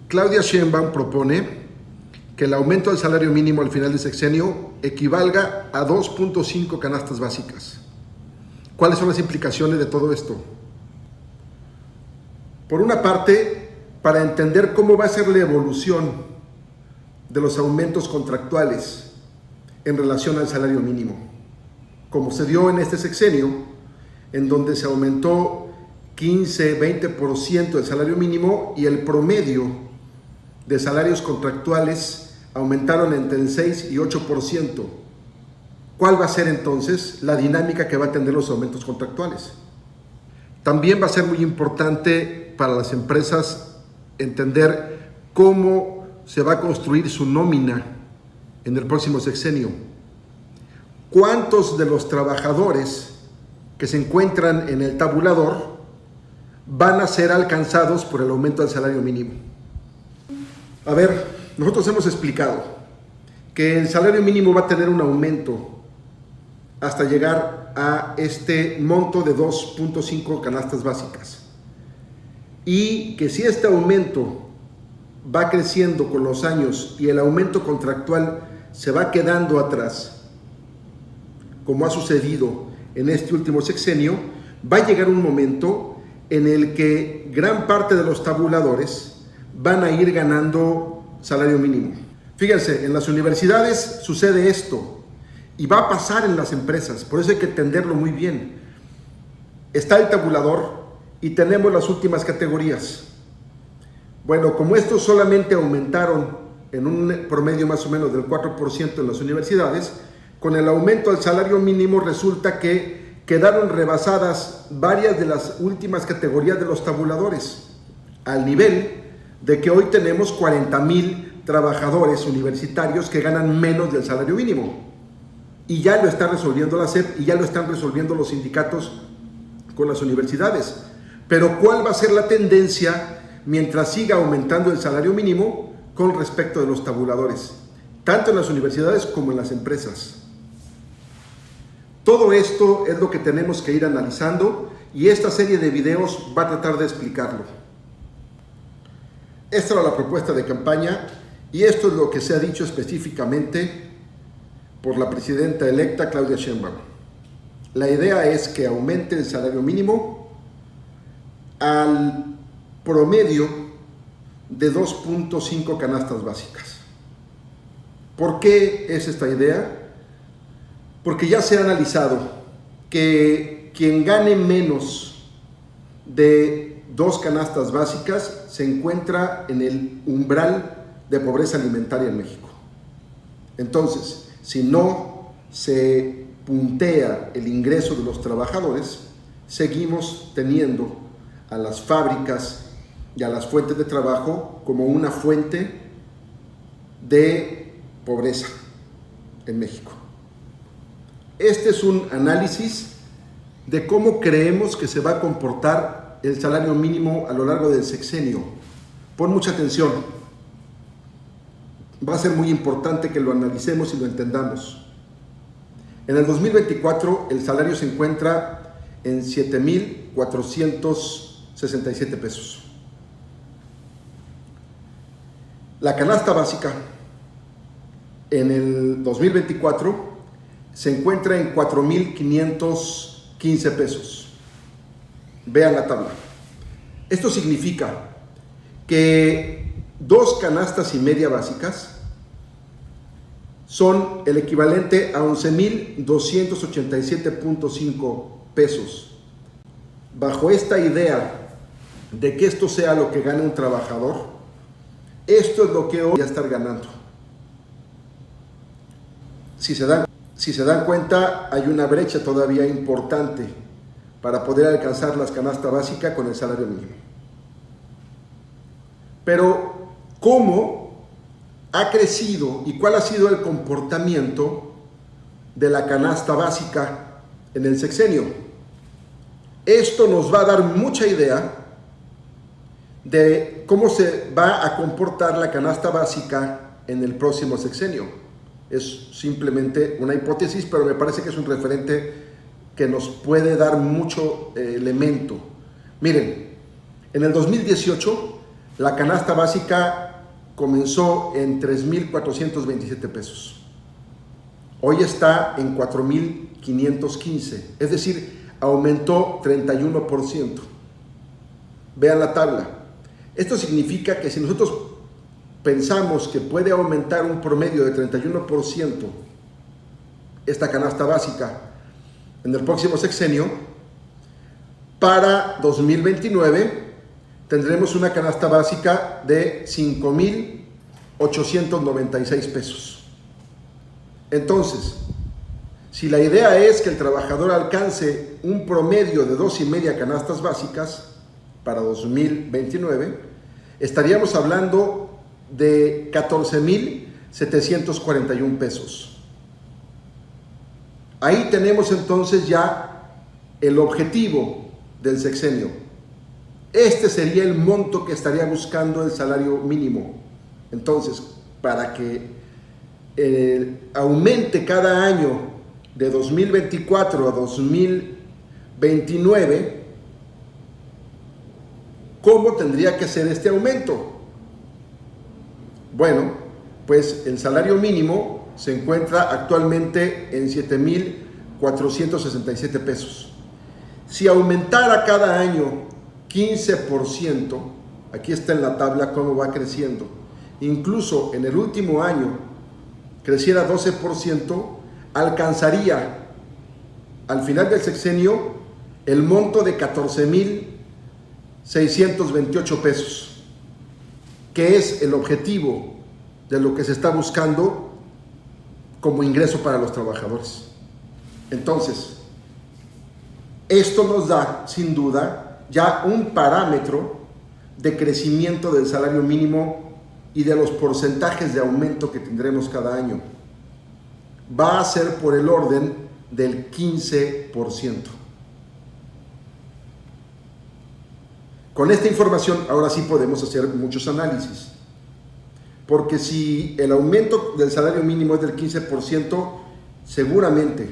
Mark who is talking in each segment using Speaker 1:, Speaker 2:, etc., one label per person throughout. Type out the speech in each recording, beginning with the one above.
Speaker 1: Claudia Sheinbaum propone que el aumento del salario mínimo al final del sexenio equivalga a 2.5 canastas básicas. ¿Cuáles son las implicaciones de todo esto? Por una parte, para entender cómo va a ser la evolución de los aumentos contractuales en relación al salario mínimo, como se dio en este sexenio, en donde se aumentó 15-20% del salario mínimo y el promedio de salarios contractuales aumentaron entre el 6 y 8%. ¿Cuál va a ser entonces la dinámica que va a tener los aumentos contractuales? También va a ser muy importante para las empresas entender cómo se va a construir su nómina en el próximo sexenio. ¿Cuántos de los trabajadores que se encuentran en el tabulador van a ser alcanzados por el aumento del salario mínimo? A ver, nosotros hemos explicado que el salario mínimo va a tener un aumento hasta llegar a este monto de 2.5 canastas básicas, y que si este aumento va creciendo con los años y el aumento contractual se va quedando atrás, como ha sucedido en este último sexenio, va a llegar un momento en el que gran parte de los tabuladores van a ir ganando salario mínimo. Fíjense, en las universidades sucede esto y va a pasar en las empresas, por eso hay que entenderlo muy bien. Está el tabulador y tenemos las últimas categorías. Bueno, como estos solamente aumentaron en un promedio más o menos del 4% en las universidades, con el aumento del salario mínimo resulta que quedaron rebasadas varias de las últimas categorías de los tabuladores, al nivel de que hoy tenemos 40,000 trabajadores universitarios que ganan menos del salario mínimo. Y ya lo está resolviendo la SEP y ya lo están resolviendo los sindicatos con las universidades. Pero ¿cuál va a ser la tendencia mientras siga aumentando el salario mínimo con respecto de los tabuladores? Tanto en las universidades como en las empresas. Todo esto es lo que tenemos que ir analizando y esta serie de videos va a tratar de explicarlo. Esta era la propuesta de campaña y esto es lo que se ha dicho específicamente por la presidenta electa Claudia Sheinbaum. La idea es que aumente el salario mínimo al promedio de 2.5 canastas básicas. ¿Por qué es esta idea? Porque ya se ha analizado que quien gane menos de 2 canastas básicas se encuentra en el umbral de pobreza alimentaria en México. Entonces, si no se puntea el ingreso de los trabajadores, seguimos teniendo a las fábricas y a las fuentes de trabajo como una fuente de pobreza en México. Este es un análisis de cómo creemos que se va a comportar el salario mínimo a lo largo del sexenio. Pon mucha atención. Va a ser muy importante que lo analicemos y lo entendamos. En el 2024 el salario se encuentra en 7,467 pesos. La canasta básica en el 2024 se encuentra en 4,515 pesos. Vean la tabla. Esto significa que 2 canastas y media básicas son el equivalente a 11,287.5 pesos. Bajo esta idea de que esto sea lo que gane un trabajador, esto es lo que hoy va a estar ganando. Si se dan cuenta, hay una brecha todavía importante para poder alcanzar la canasta básica con el salario mínimo. Pero, ¿cómo ha crecido y cuál ha sido el comportamiento de la canasta básica en el sexenio? Esto nos va a dar mucha idea de cómo se va a comportar la canasta básica en el próximo sexenio. Es simplemente una hipótesis, pero me parece que es un referente que nos puede dar mucho elemento. Miren, en el 2018 La canasta básica comenzó en 3,427 pesos. Hoy está en 4,515, es decir, aumentó 31%. Vean la tabla. Esto significa que si nosotros pensamos que puede aumentar un promedio de 31% esta canasta básica en el próximo sexenio, para 2029 tendremos una canasta básica de 5,896 pesos. Entonces, si la idea es que el trabajador alcance un promedio de 2,5 canastas básicas para 2029, estaríamos hablando de 14,741 pesos. Ahí tenemos entonces ya el objetivo del sexenio. Este sería el monto que estaría buscando el salario mínimo. Entonces, para que aumente cada año de 2024 a 2029, ¿cómo tendría que ser este aumento? Bueno, pues el salario mínimo se encuentra actualmente en 7,467 pesos. Si aumentara cada año 15%, aquí está en la tabla cómo va creciendo, incluso en el último año creciera 12%, alcanzaría al final del sexenio el monto de 14,628 pesos, que es el objetivo de lo que se está buscando como ingreso para los trabajadores. Entonces, esto nos da, sin duda, ya un parámetro de crecimiento del salario mínimo y de los porcentajes de aumento que tendremos cada año. Va a ser por el orden del 15%. Con esta información, ahora sí podemos hacer muchos análisis. Porque si el aumento del salario mínimo es del 15%, seguramente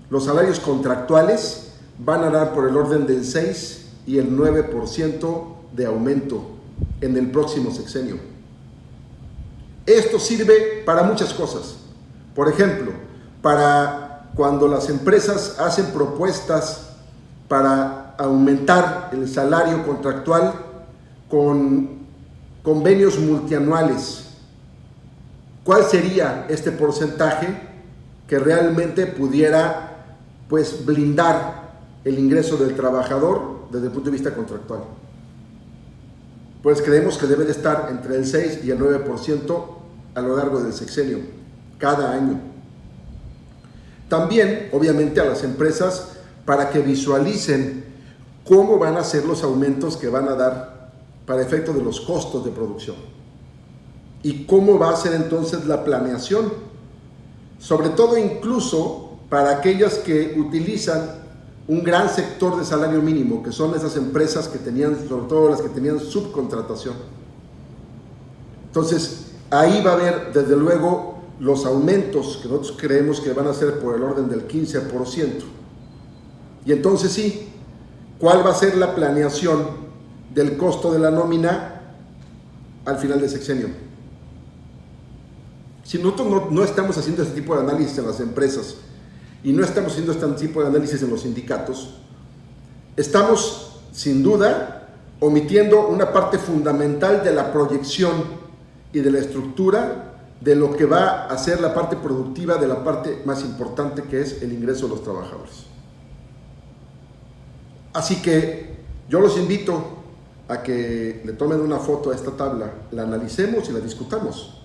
Speaker 1: los salarios contractuales van a dar por el orden del 6 y el 9% de aumento en el próximo sexenio. Esto sirve para muchas cosas. Por ejemplo, para cuando las empresas hacen propuestas para aumentar el salario contractual con convenios multianuales. ¿Cuál sería este porcentaje que realmente pudiera, pues, blindar el ingreso del trabajador desde el punto de vista contractual? Pues creemos que debe de estar entre el 6 y el 9% a lo largo del sexenio, cada año. También, obviamente, a las empresas para que visualicen cómo van a ser los aumentos que van a dar para efecto de los costos de producción. ¿Y cómo va a ser entonces la planeación? Sobre todo incluso para aquellas que utilizan un gran sector de salario mínimo, que son esas empresas que tenían, sobre todo las que tenían subcontratación. Entonces, ahí va a haber desde luego los aumentos que nosotros creemos que van a ser por el orden del 15%. Y entonces sí, ¿cuál va a ser la planeación del costo de la nómina al final del sexenio? Si nosotros no estamos haciendo este tipo de análisis en las empresas y no estamos haciendo este tipo de análisis en los sindicatos, estamos sin duda omitiendo una parte fundamental de la proyección y de la estructura de lo que va a ser la parte productiva de la parte más importante, que es el ingreso de los trabajadores. Así que yo los invito a que le tomen una foto a esta tabla, la analicemos y la discutamos.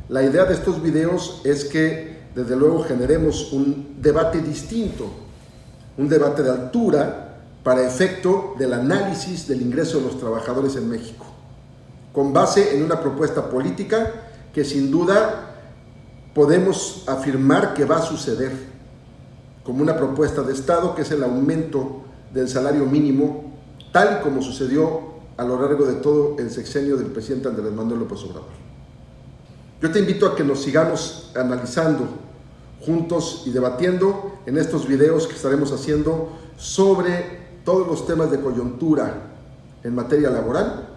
Speaker 1: La idea de estos videos es que, desde luego, generemos un debate distinto, un debate de altura para efecto del análisis del ingreso de los trabajadores en México, con base en una propuesta política que sin duda podemos afirmar que va a suceder, como una propuesta de Estado, que es el aumento del salario mínimo, tal y como sucedió a lo largo de todo el sexenio del presidente Andrés Manuel López Obrador. Yo te invito a que nos sigamos analizando juntos y debatiendo en estos videos que estaremos haciendo sobre todos los temas de coyuntura en materia laboral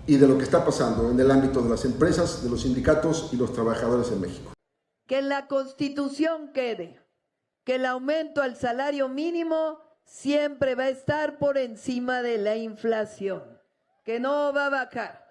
Speaker 1: y de lo que está pasando en el ámbito de las empresas, de los sindicatos y los trabajadores en México.
Speaker 2: Que en la Constitución quede que el aumento al salario mínimo siempre va a estar por encima de la inflación, que no va a bajar.